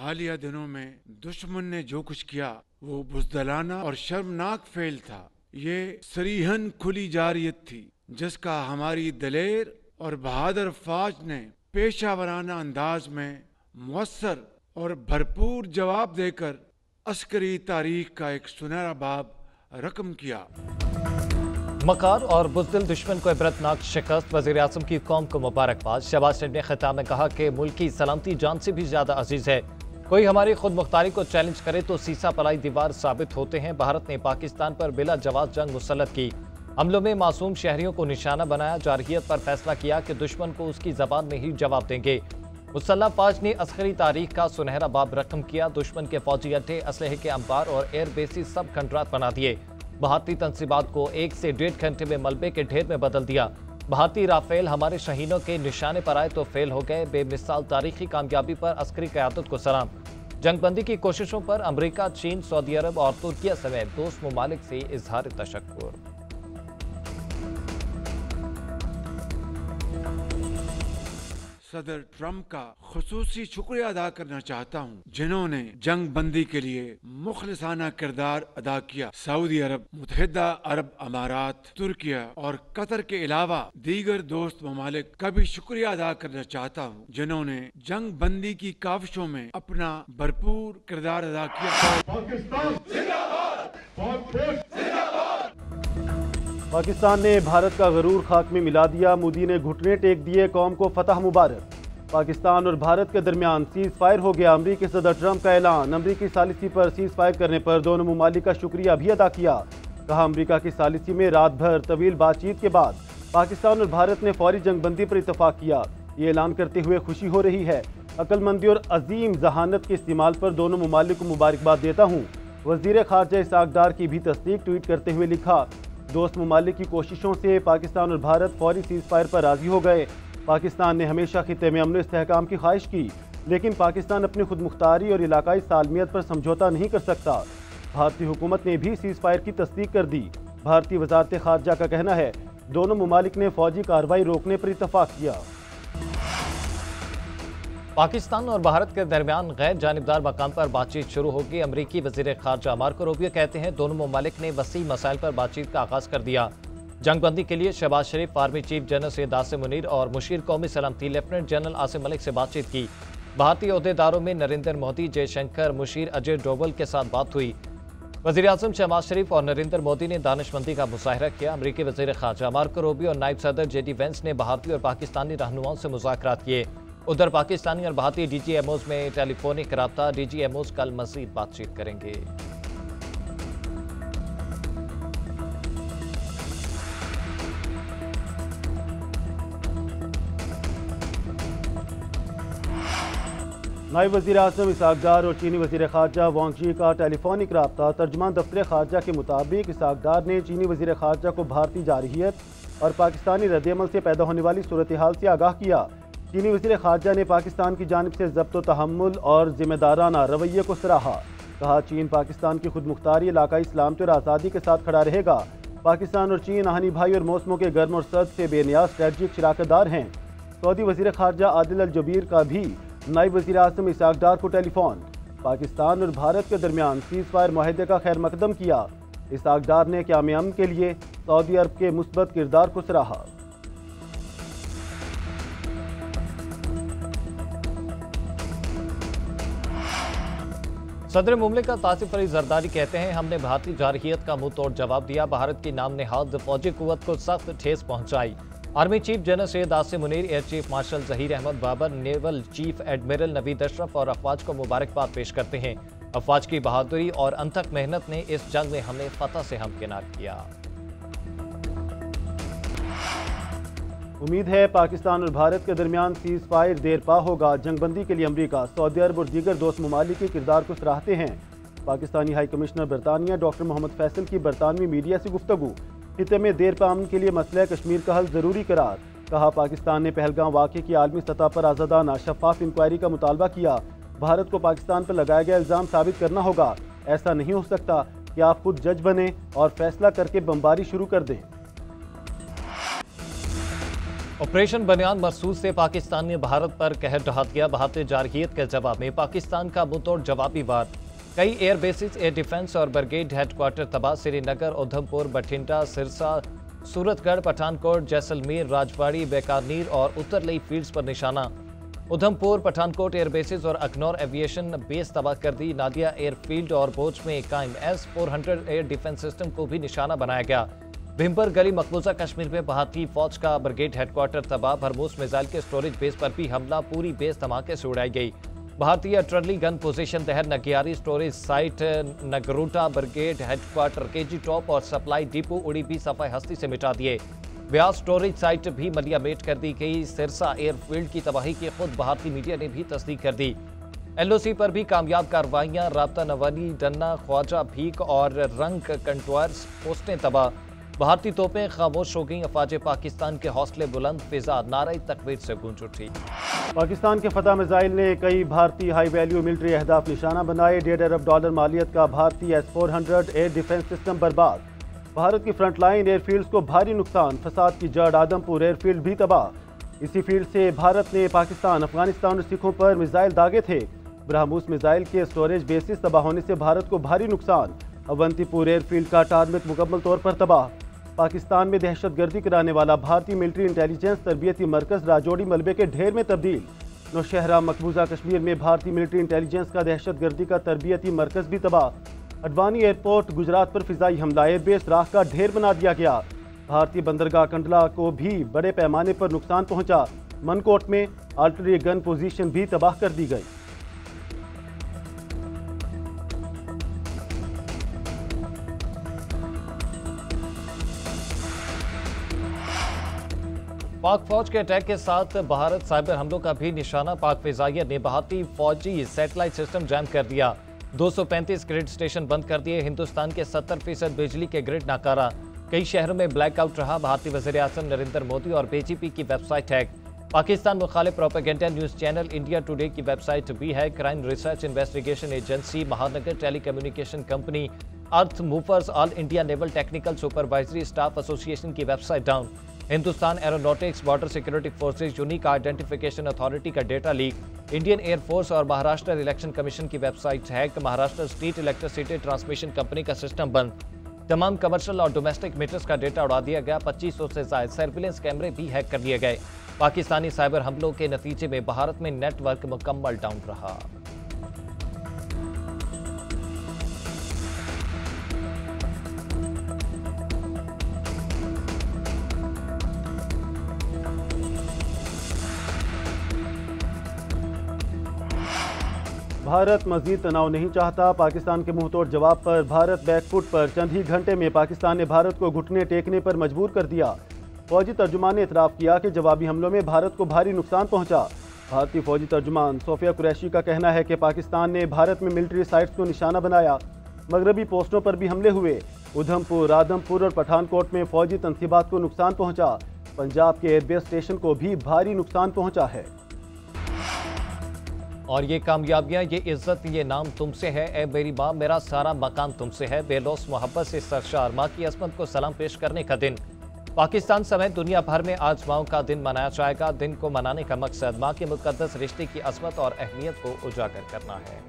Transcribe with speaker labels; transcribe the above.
Speaker 1: हालिया दिनों में दुश्मन ने जो कुछ किया वो बुज़दिलाना और शर्मनाक फेल था। ये सरीहन खुली जारियत थी जिसका हमारी दलेर और बहादुर फौज ने पेशावराना अंदाज में मुअस्सर और भरपूर जवाब देकर अस्करी तारीख का एक सुनहरा बाब रकम किया।
Speaker 2: मकार और बुज़दिल दुश्मन को इबरतनाक शिकस्त, वज़ीर-ए-आज़म की कौम को मुबारकबाद। शहबाज शरीफ ने खिताब में कहा कि मुल्क की सलामती जान से भी ज्यादा अजीज है। कोई हमारी खुद मुख्तारी को चैलेंज करे तो सीसा पलाई दीवार साबित होते हैं। भारत ने पाकिस्तान पर बिला जवाब जंग मुसल्लत की। हमलों में मासूम शहरियों को निशाना बनाया। जारहियत पर फैसला किया कि दुश्मन को उसकी जबान में ही जवाब देंगे। मुसल्लह फौज ने अस्करी तारीख का सुनहरा बाब रकम किया। दुश्मन के फौजी अड्डे, असलहे के अंबार और एयर बेसिस सब खंडरात बना दिए। भारतीय तंसीबात को 1 से 1.5 घंटे में मलबे के ढेर में बदल दिया। भारतीय राफेल हमारे शहीनों के निशाने पर आए तो फेल हो गए। बेमिसाल तारीखी कामयाबी पर अस्करी क़यादत को सलाम। जंगबंदी की कोशिशों पर अमेरिका, चीन, सऊदी अरब और तुर्किया समेत दोस्त ममालिक से इजहार तशक्कुर।
Speaker 1: सदर ट्रंप का खुसूसी शुक्रिया अदा करना चाहता हूँ जिन्होंने जंग बंदी के लिए मुखलिसाना किरदार अदा किया। सऊदी अरब, मुत्तहिदा अरब अमारात, तुर्किया और कतर के अलावा दीगर दोस्त ममालिक का भी शुक्रिया अदा करना चाहता हूँ जिन्होंने जंग बंदी की काविशों में अपना भरपूर किरदार अदा किया।
Speaker 3: पाकिस्तान ने भारत का गरूर खाक में मिला दिया। मोदी ने घुटने टेक दिए, कौम को फतह मुबारक। पाकिस्तान और भारत के दरमियान सीज फायर हो गया। अमरीकी सदर ट्रंप का ऐलान। अमरीकी सालिसी पर सीज फायर करने पर दोनों ममालिक का शुक्रिया भी अदा किया। कहा, अमरीका की सालिसी में रात भर तवील बातचीत के बाद पाकिस्तान और भारत ने फौरी जंगबंदी पर इतफाक किया। ये ऐलान करते हुए खुशी हो रही है। अक्लमंदी और अजीम जहानत के इस्तेमाल पर दोनों ममालिक को मुबारकबाद देता हूँ। वज़ीर ख़ारजा इसहाक डार की भी तस्दीक ट्वीट करते हुए लिखा, दोस्त ममालिक की कोशिशों से पाकिस्तान और भारत फौरी सीज फायर पर राजी हो गए। पाकिस्तान ने हमेशा खित्ते में अमन इस्तेहकाम की ख्वाहिश की, लेकिन पाकिस्तान अपनी खुद मुख्तारी और इलाकाई सालमियत पर समझौता नहीं कर सकता। भारतीय हुकूमत ने भी सीज फायर की तस्दीक कर दी। भारतीय वजारत खारजा का कहना है दोनों ममालिक ने फौजी कार्रवाई रोकने पर इतफाक किया।
Speaker 2: पाकिस्तान और भारत के दरमियान गैर जानिबदार मकाम पर बातचीत शुरू होगी। अमरीकी वज़ीर ख़ारजा मार्को रूबियो कहते हैं दोनों ममालिक ने वसी मसाइल पर बातचीत का आगाज़ कर दिया। जंगबंदी के लिए Shahbaz Sharif, army chief general Syed Asim Munir और मुशीर कौमी सलामती लेफ्टिनेंट जनरल आसिम मलिक से बातचीत की। भारतीय अहदेदारों में नरेंद्र मोदी, जयशंकर, मुशीर, अजय डोवल के साथ बात हुई। वज़ीर आज़म शहबाज शरीफ और नरेंद्र मोदी ने दानिशमंदी का मुज़ाहरा किया। अमरीकी वज़ीर ख़ारजा मार्को रूबियो और नायब सदर JD वेंस ने भारतीय और पाकिस्तानी रहनुमाओं से मुज़ाकरात किए। उधर पाकिस्तानी और भारतीय DGMOs में टेलीफोनिक रब्ता। DGMOs कल मज़ीद बातचीत करेंगे।
Speaker 3: नायब वज़ीर आज़म इसहाक डार और चीनी वज़ीर ख़ारजा वांग यी का टेलीफोनिक रब्ता। तर्जुमान दफ्तर ख़ारजा के मुताबिक इसहाक डार ने चीनी वज़ीर ख़ारजा को भारतीय जारहियत और पाकिस्तानी रद्द-ए-अमल से पैदा होने वाली सूरत हाल से आगाह किया। चीनी वज़ीर ख़ारजा ने पाकिस्तान की जानिब से ज़ब्त व तहम्मुल और ज़िम्मेदाराना रवैये को सराहा। कहा, चीन पाकिस्तान की खुद मुख्तारी, इलाकाई सलामती और आज़ादी के साथ खड़ा रहेगा। पाकिस्तान और चीन आहनी भाई और मौसमों के गर्म और सर्द से बेनियाज स्ट्रेटजिक शराकतदार हैं। सऊदी वज़ीर ख़ारजा आदिल अल जुबैर का भी नायब वज़ीर आज़म इसहाक डार को टेलीफोन। पाकिस्तान और भारत के दरमियान सीज फायर माहिदे का खैर मकदम किया। इसहाक डार ने क़याम अमन के लिए सऊदी अरब के मुस्बत किरदार को सराहा।
Speaker 2: सदर मुमलिकत आसिफ अली जरदारी कहते हैं हमने भारतीय जारहियत का मुंह तोड़ जवाब दिया। भारत की नाम नेहाद फौजी कुव्वत को सख्त ठेस पहुंचाई। Army chief general Syed Asim Munir, air chief marshal Zaheer Ahmed Babar, naval chief admiral Naveed Ashraf और अफवाज को मुबारकबाद पेश करते हैं। अफवाज की बहादुरी और अनथक मेहनत ने इस जंग में हमें फतह से हमकिनार किया।
Speaker 3: उम्मीद है पाकिस्तान और भारत के दरमियान सीज फायर देर पा होगा। जंगबंदी के लिए अमरीका, सऊदी अरब और दीगर दोस्त ममालिक के किरदार को सराहते हैं। पाकिस्तानी हाई कमिश्नर बरतानिया डॉक्टर मोहम्मद फैसल की बरतानवी मीडिया से गुफ्तगू। खिते में देर पा अमन के लिए मसला कश्मीर का हल जरूरी करार। कहा, पाकिस्तान ने पहलगाम वाक़े की आलमी सतह पर आज़ादाना शफाफ इंक्वायरी का मुतालबा किया। भारत को पाकिस्तान पर लगाया गया इल्ज़ाम साबित करना होगा। ऐसा नहीं हो सकता कि आप खुद जज बने और फैसला करके बमबारी शुरू कर दें।
Speaker 2: ऑपरेशन बनियान मरसूद से पाकिस्तान ने भारत पर कहर ढहा दिया। भारतीय जारहियत के जवाब में पाकिस्तान का मुंहतोड़ जवाबी वार। कई एयर बेसिस, एयर डिफेंस और ब्रिगेड हेडक्वार्टर तबाह। श्रीनगर, उधमपुर, बठिंडा, सिरसा, सूरतगढ़, पठानकोट, जैसलमेर, राजबाड़ी, बीकानेर और उत्तरलई फील्ड्स पर निशाना। उधमपुर, पठानकोट एयर बेसिस और अखनौर एविएशन बेस तबाह कर दी। नादिया एयरफील्ड और बोच में कायम S-400 एयर डिफेंस सिस्टम को भी निशाना बनाया गया। भीमपर गली, मकबूजा कश्मीर में भारतीय फौज का ब्रिगेड हेडक्वार्टर तबाह। भरमूस मिसाइल के स्टोरेज बेस पर भी हमला, पूरी बेस धमाके से उड़ाई गई। भारतीय ट्रली गन पोजीशन तहत Nagiyari storage site, Nagrota brigade headquarter, KG top और सप्लाई डिपो उड़ी भी सफाई हस्ती से मिटा दिए। व्यास स्टोरेज साइट भी मलियामेट कर दी गई। सिरसा एयरफील्ड की तबाही की खुद भारतीय मीडिया ने भी तस्दीक कर दी। LOC पर भी कामयाब कार्रवाइयां। राब्ता नवानी, डन्ना, ख्वाजा भीख और रंग कंटवार्स पोस्टें तबाह। भारतीय तोपें खामोश हो गईं। अफवाज पाकिस्तान के हौसले बुलंद, फिजा नारे तकबीर से गूंज उठी।
Speaker 3: पाकिस्तान के फतह मिसाइल ने कई भारतीय हाई वैल्यू मिलिट्री अहदाफ निशाना बनाए। $1.5 अरब मालियत का भारतीय S-400 एयर डिफेंस सिस्टम बर्बाद। भारत की फ्रंटलाइन एयरफील्ड्स को भारी नुकसान। फसाद की जड़, आदमपुर एयरफील्ड भी तबाह। इसी फील्ड से भारत ने पाकिस्तान, अफगानिस्तान और सिखों पर मिसाइल दागे थे। ब्रह्मोस मिसाइल के स्टोरेज बेसिस तबाह होने से भारत को भारी नुकसान। अवंतीपुर एयरफील्ड का टारगेट मुकम्मल तौर पर तबाह। पाकिस्तान में दहशतगर्दी कराने वाला भारतीय मिलिट्री इंटेलिजेंस तरबियती मरकज राजौरी मलबे के ढेर में तब्दील। नौशहरा, मकबूजा कश्मीर में भारतीय मिलिट्री इंटेलिजेंस का दहशतगर्दी का तरबियती मरकज भी तबाह। अडवाणी एयरपोर्ट, गुजरात पर फिजाई हमला, एयरबेस राख का ढेर बना दिया गया। भारतीय बंदरगाह कंडला को भी बड़े पैमाने पर नुकसान पहुंचा। मनकोट में आर्टिलरी गन पोजीशन भी तबाह कर दी गई।
Speaker 2: पाक फौज के अटैक के साथ भारत साइबर हमलों का भी निशाना। पाक फिजाइया ने भारतीय फौजी सैटेलाइट सिस्टम जैम कर दिया। 235 ग्रिड स्टेशन बंद कर दिए। हिंदुस्तान के 70% बिजली के ग्रिड नाकारा। कई शहरों में ब्लैकआउट रहा। भारतीय वज़ीर-ए-आज़म नरेंद्र मोदी और BJP की वेबसाइट हैक। पाकिस्तान मुखालिफ propaganda news channel India Today की वेबसाइट भी है। Crime research investigation agency, Mahanagar telecommunication company, earth movers, all India naval technical supervisory staff association की website down. Hindustan aeronautics, border security forces, unique identification authority का data leak. Indian air force और Maharashtra election commission की website हैक। Maharashtra state electricity transmission company का system बंद। तमाम commercial और domestic metres का डेटा उड़ा दिया गया। 2500 से ज्यादा सर्विलेंस कैमरे भी हैक कर लिए गए। पाकिस्तानी साइबर हमलों के नतीजे में भारत में नेटवर्क मुकम्मल डाउन रहा।
Speaker 3: भारत मजीद तनाव नहीं चाहता। पाकिस्तान के मुंहतोड़ जवाब पर भारत बैकफुट पर। चंद ही घंटे में पाकिस्तान ने भारत को घुटने टेकने पर मजबूर कर दिया। फौजी तर्जुमान ने इतराफ़ किया कि जवाबी हमलों में भारत को भारी नुकसान पहुंचा। भारतीय फौजी तर्जुमान सोफिया कुरैशी का कहना है कि पाकिस्तान ने भारत में मिलिट्री साइट्स को निशाना बनाया। मगरबी पोस्टों पर भी हमले हुए। उधमपुर, आदमपुर और पठानकोट में फौजी तनसीबात को नुकसान पहुंचा। पंजाब के एयरबेस स्टेशन को भी भारी नुकसान पहुंचा है।
Speaker 2: और ये कामयाबियां, ये इज्जत, ये नाम तुमसे है। ए मेरी माँ, मेरा सारा मकान तुमसे है। बेलौस मोहब्बत से सरशार माँ की असमत को सलाम पेश करने का दिन। पाकिस्तान समेत दुनिया भर में आज माओं का दिन मनाया जाएगा। दिन को मनाने का मकसद माँ के मुकद्दस रिश्ते की असमत और अहमियत को उजागर करना है।